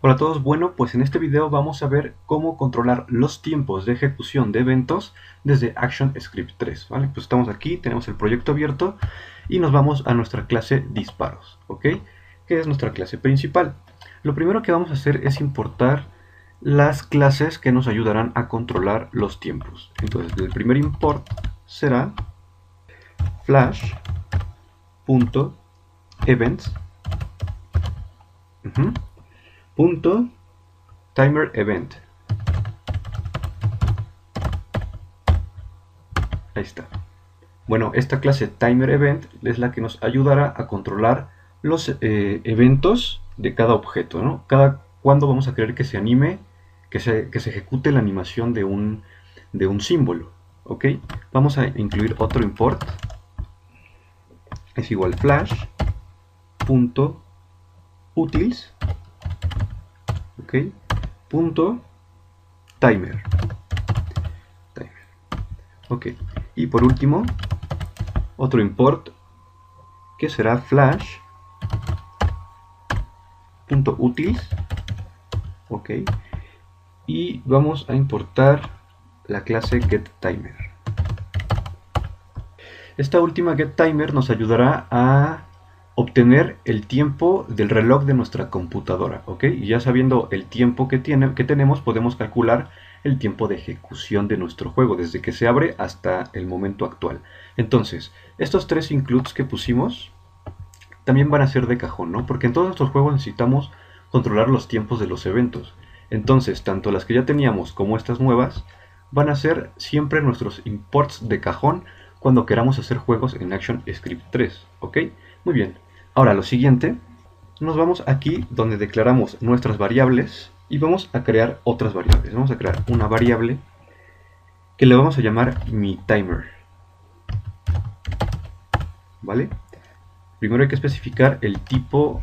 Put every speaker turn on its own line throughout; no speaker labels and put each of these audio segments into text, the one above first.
Hola a todos, bueno, pues en este video vamos a ver cómo controlar los tiempos de ejecución de eventos desde ActionScript 3, ¿vale? Pues estamos aquí, tenemos el proyecto abierto y nos vamos a nuestra clase disparos, ¿ok? Que es nuestra clase principal. Lo primero que vamos a hacer es importar las clases que nos ayudarán a controlar los tiempos. Entonces, el primer import será flash.events punto timer event. Ahí está. Bueno, esta clase timer event es la que nos ayudará a controlar los eventos de cada objeto, ¿no? Cuándo vamos a querer que se anime, que se ejecute la animación de un símbolo, ¿ok? Vamos a incluir otro import, es igual flash.utils, ¿ok? Punto timer. Ok, y por último, otro import que será flash.utils, ok, y vamos a importar la clase getTimer. Esta última getTimer nos ayudará a obtener el tiempo del reloj de nuestra computadora, ok, y ya sabiendo el tiempo que tenemos, podemos calcular el tiempo de ejecución de nuestro juego, desde que se abre hasta el momento actual. Entonces, estos tres includes que pusimos también van a ser de cajón, ¿no? Porque en todos nuestros juegos necesitamos controlar los tiempos de los eventos. Entonces, tanto las que ya teníamos como estas nuevas van a ser siempre nuestros imports de cajón cuando queramos hacer juegos en ActionScript 3, ¿ok? Muy bien. Ahora, lo siguiente, nos vamos aquí donde declaramos nuestras variables y vamos a crear otras variables. Vamos a crear una variable que le vamos a llamar miTimer, ¿vale? Primero hay que especificar el tipo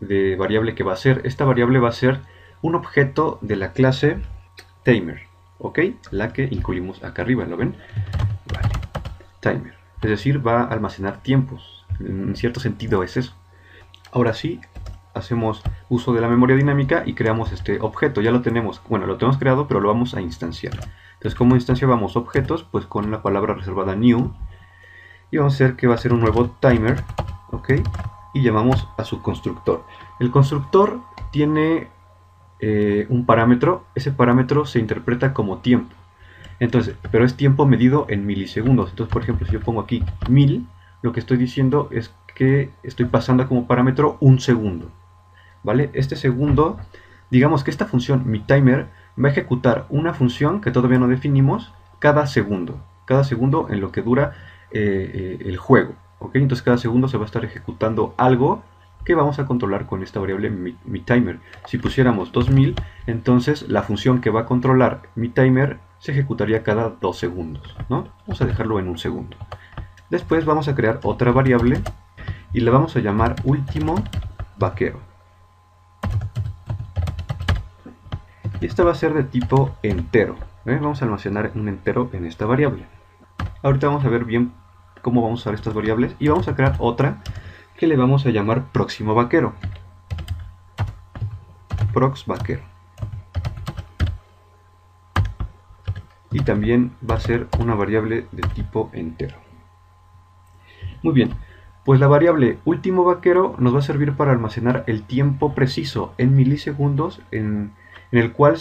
de variable que va a ser. Esta variable va a ser un objeto de la clase timer, ¿ok? La que incluimos acá arriba, ¿lo ven? Vale, timer. Es decir, va a almacenar tiempos. En cierto sentido es eso. Ahora sí, hacemos uso de la memoria dinámica y creamos este objeto. Ya lo tenemos, bueno, lo tenemos creado, pero lo vamos a instanciar. Entonces, ¿cómo instanciamos objetos? Pues con la palabra reservada new. Y vamos a hacer que va a ser un nuevo timer, ¿ok? Y llamamos a su constructor. El constructor tiene un parámetro, ese parámetro se interpreta como tiempo. Entonces, pero es tiempo medido en milisegundos. Entonces, por ejemplo, si yo pongo aquí 1000, lo que estoy diciendo es que estoy pasando como parámetro un segundo, ¿vale? Este segundo, digamos que esta función, miTimer, va a ejecutar una función que todavía no definimos cada segundo en lo que dura el juego, ¿ok? Entonces cada segundo se va a estar ejecutando algo que vamos a controlar con esta variable miTimer. Si pusiéramos 2000, entonces la función que va a controlar miTimer se ejecutaría cada 2 segundos, ¿no? Vamos a dejarlo en un segundo. Después vamos a crear otra variable y la vamos a llamar último vaquero. Y esta va a ser de tipo entero. Vamos a almacenar un entero en esta variable. Ahorita vamos a ver bien cómo vamos a usar estas variables y vamos a crear otra que le vamos a llamar próximo vaquero. Prox vaquero. Y también va a ser una variable de tipo entero. Muy bien, pues la variable último vaquero nos va a servir para almacenar el tiempo preciso en milisegundos en el cual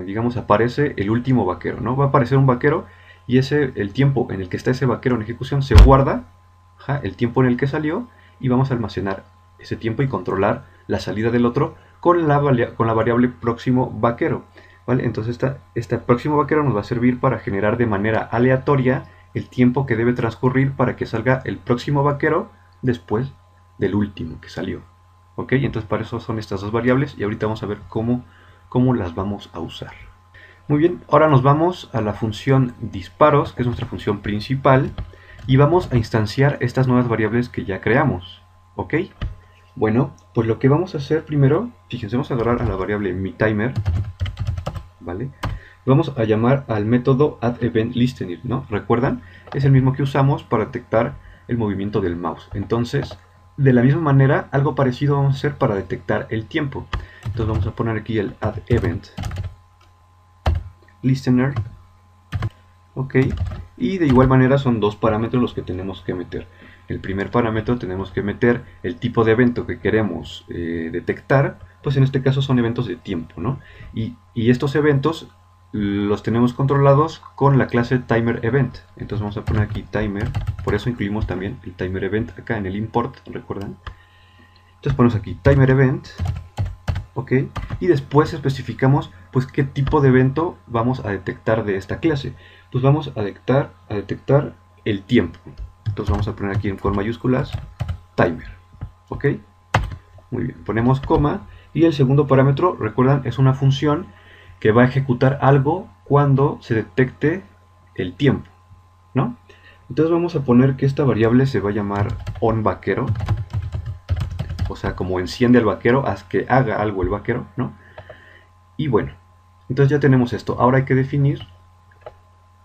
digamos, aparece el último vaquero, ¿no? Va a aparecer un vaquero y el tiempo en el que está ese vaquero en ejecución se guarda, el tiempo en el que salió, y vamos a almacenar ese tiempo y controlar la salida del otro con la variable próximo vaquero, ¿vale? Entonces este próximo vaquero nos va a servir para generar de manera aleatoria el tiempo que debe transcurrir para que salga el próximo vaquero después del último que salió, ¿ok? Entonces para eso son estas dos variables y ahorita vamos a ver cómo las vamos a usar. Muy bien, ahora nos vamos a la función disparos, que es nuestra función principal, y vamos a instanciar estas nuevas variables que ya creamos, ¿ok? Bueno, pues lo que vamos a hacer primero, fíjense, vamos a agarrar a la variable miTimer, ¿vale? Vamos a llamar al método addEventListener, ¿no? ¿Recuerdan? Es el mismo que usamos para detectar el movimiento del mouse. Entonces, de la misma manera, algo parecido vamos a hacer para detectar el tiempo. Entonces vamos a poner aquí el add event listener. Ok, y de igual manera son dos parámetros los que tenemos que meter. El primer parámetro tenemos que meter el tipo de evento que queremos detectar, pues en este caso son eventos de tiempo, ¿no? Y estos eventos los tenemos controlados con la clase timerEvent. Entonces vamos a poner aquí timer, por eso incluimos también el timerEvent acá en el import, ¿recuerdan? Entonces ponemos aquí timerEvent, ok, y después especificamos pues qué tipo de evento vamos a detectar de esta clase. Pues vamos a detectar el tiempo. Entonces vamos a poner aquí con mayúsculas timer, ok, muy bien, ponemos coma, y el segundo parámetro, recuerdan, es una función que va a ejecutar algo cuando se detecte el tiempo, ¿no? Entonces vamos a poner que esta variable se va a llamar onVaquero, o sea, como enciende el vaquero, haz que haga algo el vaquero, ¿no? Y bueno, entonces ya tenemos esto. Ahora hay que definir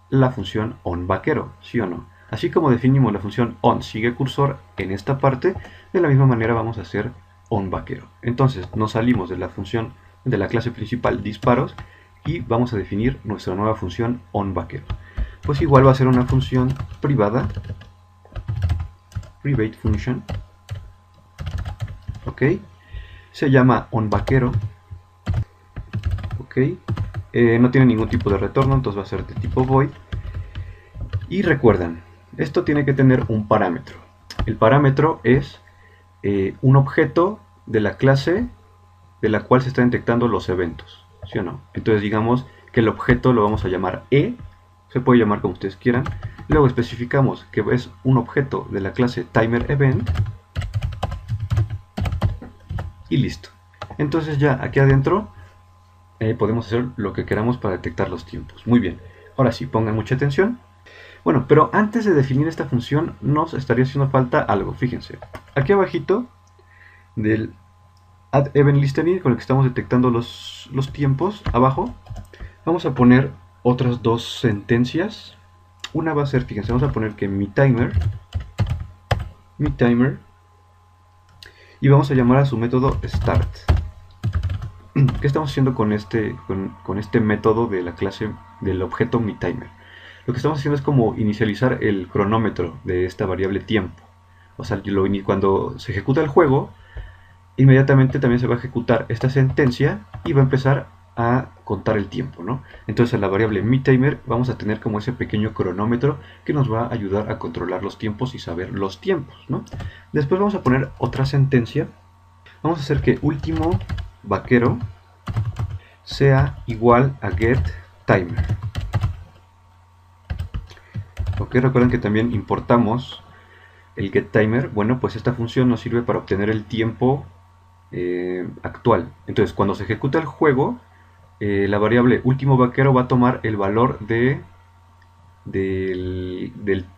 la función onVaquero, ¿sí o no? Así como definimos la función onSigueCursor en esta parte, de la misma manera vamos a hacer onVaquero. Entonces nos salimos de la función de la clase principal disparos y vamos a definir nuestra nueva función onVaquero. Pues igual va a ser una función privada, private function, ok, se llama onVaquero, ok, no tiene ningún tipo de retorno, entonces va a ser de tipo void. Y recuerdan, esto tiene que tener un parámetro. El parámetro es un objeto de la clase de la cual se están detectando los eventos, ¿sí o no? Entonces digamos que el objeto lo vamos a llamar E, se puede llamar como ustedes quieran. Luego especificamos que es un objeto de la clase timerEvent y listo. Entonces ya aquí adentro podemos hacer lo que queramos para detectar los tiempos. Muy bien, ahora sí, pongan mucha atención. Bueno, pero antes de definir esta función nos estaría haciendo falta algo, fíjense. Aquí abajito del addEventListener con el que estamos detectando los tiempos, abajo, vamos a poner otras dos sentencias. Una va a ser, fíjense, vamos a poner que mi timer, y vamos a llamar a su método start. ¿Qué estamos haciendo con este método de la clase del objeto miTimer? Lo que estamos haciendo es como inicializar el cronómetro de esta variable tiempo. O sea, cuando se ejecuta el juego, inmediatamente también se va a ejecutar esta sentencia y va a empezar a contar el tiempo, ¿no? Entonces a la variable miTimer vamos a tener como ese pequeño cronómetro que nos va a ayudar a controlar los tiempos y saber los tiempos, ¿no? Después vamos a poner otra sentencia. Vamos a hacer que último vaquero sea igual a getTimer. Ok, recuerden que también importamos el getTimer. Bueno, pues esta función nos sirve para obtener el tiempo actual. Entonces, cuando se ejecuta el juego, la variable último vaquero va a tomar el valor de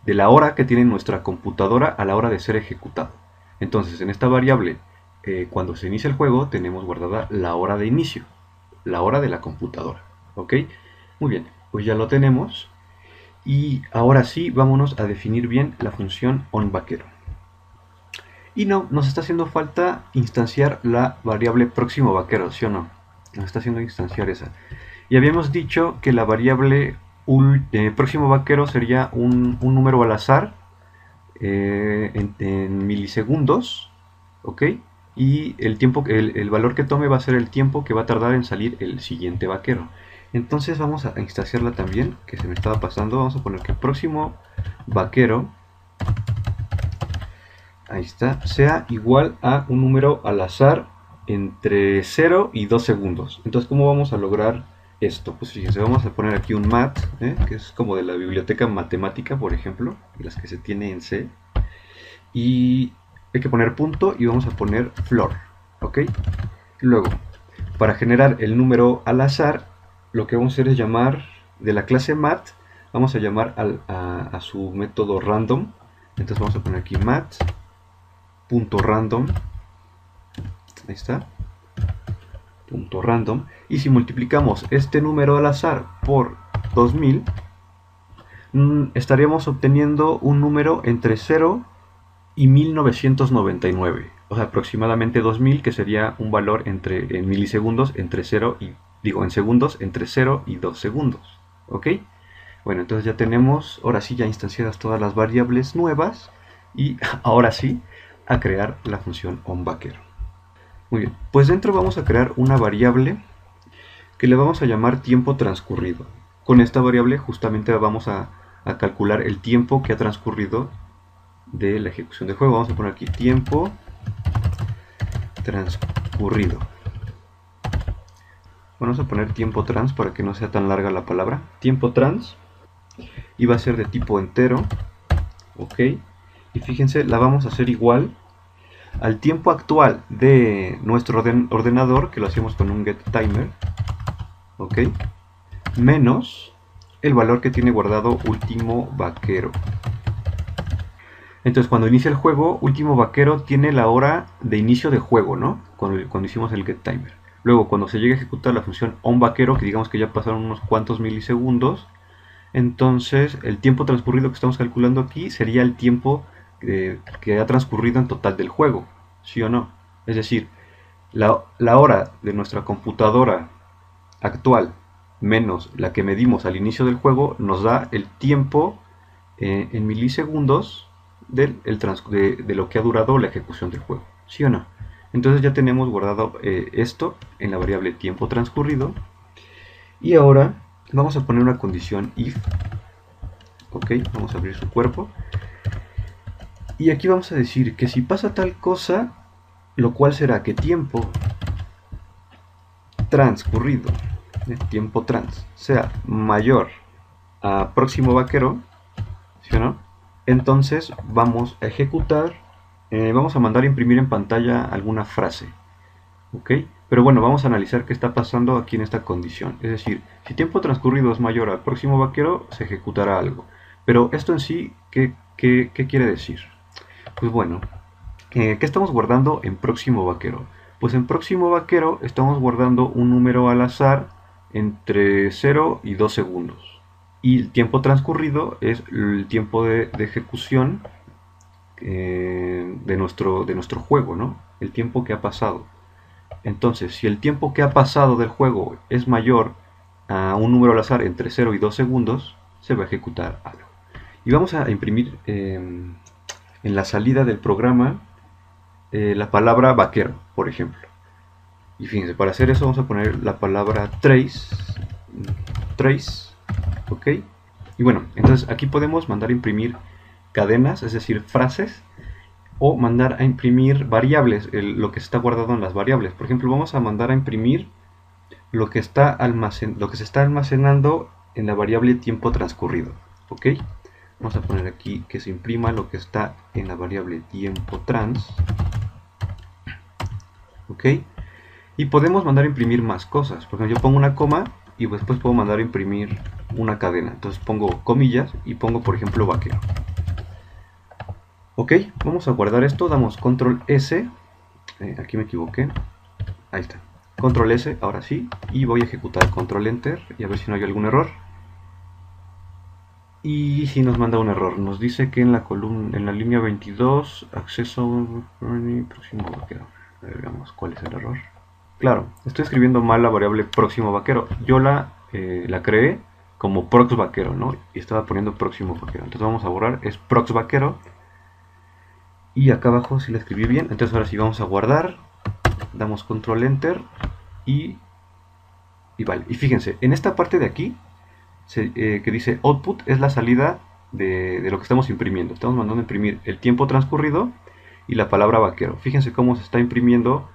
la hora que tiene nuestra computadora a la hora de ser ejecutado. Entonces, en esta variable, cuando se inicia el juego, tenemos guardada la hora de inicio, la hora de la computadora. ¿Ok? Muy bien, pues ya lo tenemos. Y ahora sí, vámonos a definir bien la función onVaquero. Y no, nos está haciendo falta instanciar la variable próximo vaquero, ¿sí o no? Nos está haciendo instanciar esa. Y habíamos dicho que la variable próximo vaquero sería un número al azar en milisegundos, ¿ok? Y el tiempo, el valor que tome va a ser el tiempo que va a tardar en salir el siguiente vaquero. Entonces vamos a instanciarla también, que se me estaba pasando. Vamos a poner que próximo vaquero, ahí está, sea igual a un número al azar entre 0 y 2 segundos. Entonces, ¿cómo vamos a lograr esto? Pues fíjense, vamos a poner aquí un mat, que es como de la biblioteca matemática, por ejemplo, las que se tiene en C. Y hay que poner punto y vamos a poner flor, ¿ok? Luego, para generar el número al azar, lo que vamos a hacer es llamar de la clase mat, vamos a llamar a su método random. Entonces vamos a poner aquí mat.random, ahí está, punto random, y si multiplicamos este número al azar por 2000, estaríamos obteniendo un número entre 0 y 1999. O sea, aproximadamente 2000, que sería un valor en milisegundos entre 0 y, en segundos entre 0 y 2 segundos. ¿Ok? Bueno, entonces ya tenemos, ahora sí, ya instanciadas todas las variables nuevas y ahora sí, a crear la función onVaquero. Muy bien, pues dentro vamos a crear una variable que le vamos a llamar tiempo transcurrido. Con esta variable justamente vamos a calcular el tiempo que ha transcurrido de la ejecución del juego. Vamos a poner aquí tiempo transcurrido. Vamos a poner tiempo trans para que no sea tan larga la palabra. Tiempo trans. Y va a ser de tipo entero. Ok. Y fíjense, la vamos a hacer igual al tiempo actual de nuestro ordenador, que lo hacemos con un getTimer. Ok. Menos el valor que tiene guardado último vaquero. Entonces cuando inicia el juego, último vaquero tiene la hora de inicio de juego, ¿no? Cuando hicimos el getTimer. Luego cuando se llegue a ejecutar la función onVaquero, que digamos que ya pasaron unos cuantos milisegundos, entonces el tiempo transcurrido que estamos calculando aquí sería el tiempo que ha transcurrido en total del juego, ¿sí o no? Es decir, la hora de nuestra computadora actual menos la que medimos al inicio del juego nos da el tiempo en milisegundos de lo que ha durado la ejecución del juego, ¿sí o no? Entonces ya tenemos guardado esto en la variable tiempo transcurrido. Y ahora vamos a poner una condición if. Ok, vamos a abrir su cuerpo. Y aquí vamos a decir que si pasa tal cosa, lo cual será que tiempo transcurrido, tiempo trans, sea mayor a próximo vaquero, ¿sí o no? Entonces vamos a ejecutar, vamos a mandar a imprimir en pantalla alguna frase. ¿Ok? Pero bueno, vamos a analizar qué está pasando aquí en esta condición. Es decir, si tiempo transcurrido es mayor al próximo vaquero, se ejecutará algo. Pero esto en sí, ¿qué quiere decir? Pues bueno, ¿qué estamos guardando en próximo vaquero? Pues en próximo vaquero estamos guardando un número al azar entre 0 y 2 segundos. Y el tiempo transcurrido es el tiempo de ejecución de nuestro juego, ¿no? El tiempo que ha pasado. Entonces, si el tiempo que ha pasado del juego es mayor a un número al azar entre 0 y 2 segundos, se va a ejecutar algo. Y vamos a imprimir en la salida del programa la palabra vaquero, por ejemplo. Y fíjense, para hacer eso vamos a poner la palabra trace, ¿ok? Y bueno, entonces aquí podemos mandar a imprimir cadenas, es decir, frases, o mandar a imprimir variables, lo que está guardado en las variables. Por ejemplo, vamos a mandar a imprimir lo que se está almacenando en la variable tiempo transcurrido. ¿Ok? Vamos a poner aquí que se imprima lo que está en la variable tiempo trans. ¿Ok? Y podemos mandar a imprimir más cosas. Por ejemplo, yo pongo una coma y después puedo mandar a imprimir una cadena. Entonces pongo comillas y pongo, por ejemplo, vaquero. Ok, vamos a guardar esto, damos control S, aquí me equivoqué, ahí está, control S, ahora sí, y voy a ejecutar control Enter y a ver si no hay algún error. Y si nos manda un error, nos dice que en la columna, en la línea 22, acceso próximo vaquero. A ver, veamos cuál es el error. Claro, estoy escribiendo mal la variable próximo vaquero, yo la creé como prox vaquero, ¿no? Y estaba poniendo próximo vaquero, entonces vamos a borrar, es prox vaquero. Y acá abajo sí la escribí bien. Entonces ahora sí vamos a guardar. Damos control enter. Y vale. Y fíjense, en esta parte de aquí que dice output es la salida de lo que estamos imprimiendo. Estamos mandando a imprimir el tiempo transcurrido y la palabra vaquero. Fíjense cómo se está imprimiendo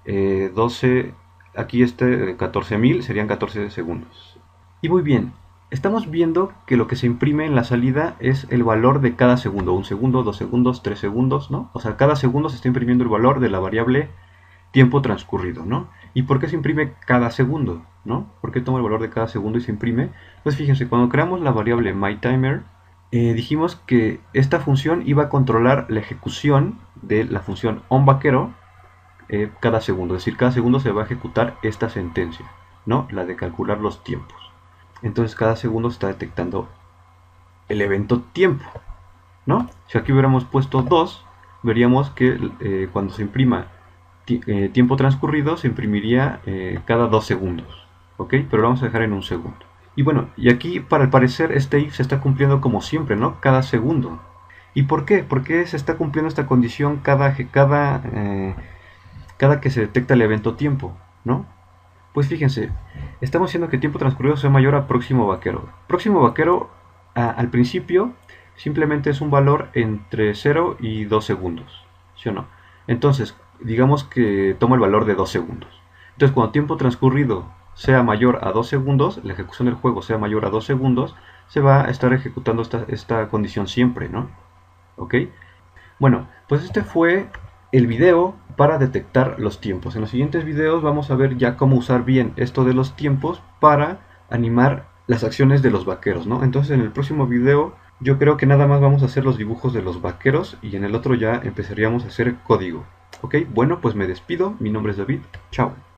12. Aquí 14.000 serían 14 segundos. Y muy bien. Estamos viendo que lo que se imprime en la salida es el valor de cada segundo. 1 segundo, 2 segundos, 3 segundos, ¿no? O sea, cada segundo se está imprimiendo el valor de la variable tiempo transcurrido, ¿no? ¿Y por qué se imprime cada segundo, ¿no? ¿Por qué toma el valor de cada segundo y se imprime? Pues fíjense, cuando creamos la variable myTimer, dijimos que esta función iba a controlar la ejecución de la función onVaquero cada segundo. Es decir, cada segundo se va a ejecutar esta sentencia, ¿no? La de calcular los tiempos. Entonces cada segundo está detectando el evento tiempo, ¿no? Si aquí hubiéramos puesto 2, veríamos que cuando se imprima tiempo transcurrido, se imprimiría cada 2 segundos. ¿Ok? Pero lo vamos a dejar en un segundo. Y bueno, y aquí para el parecer este if se está cumpliendo como siempre, ¿no? Cada segundo. ¿Y por qué? ¿Por qué se está cumpliendo esta condición cada que se detecta el evento tiempo, ¿no? Pues fíjense, estamos diciendo que tiempo transcurrido sea mayor a próximo vaquero. Próximo vaquero al principio simplemente es un valor entre 0 y 2 segundos, ¿sí o no? Entonces, digamos que toma el valor de 2 segundos. Entonces, cuando tiempo transcurrido sea mayor a 2 segundos, la ejecución del juego sea mayor a 2 segundos, se va a estar ejecutando esta condición siempre, ¿no? ¿Ok? Bueno, pues este fue el video para detectar los tiempos. En los siguientes videos vamos a ver ya cómo usar bien esto de los tiempos para animar las acciones de los vaqueros, ¿no? Entonces en el próximo video yo creo que nada más vamos a hacer los dibujos de los vaqueros y en el otro ya empezaríamos a hacer código. ¿Ok? Bueno, pues me despido. Mi nombre es David. Chao.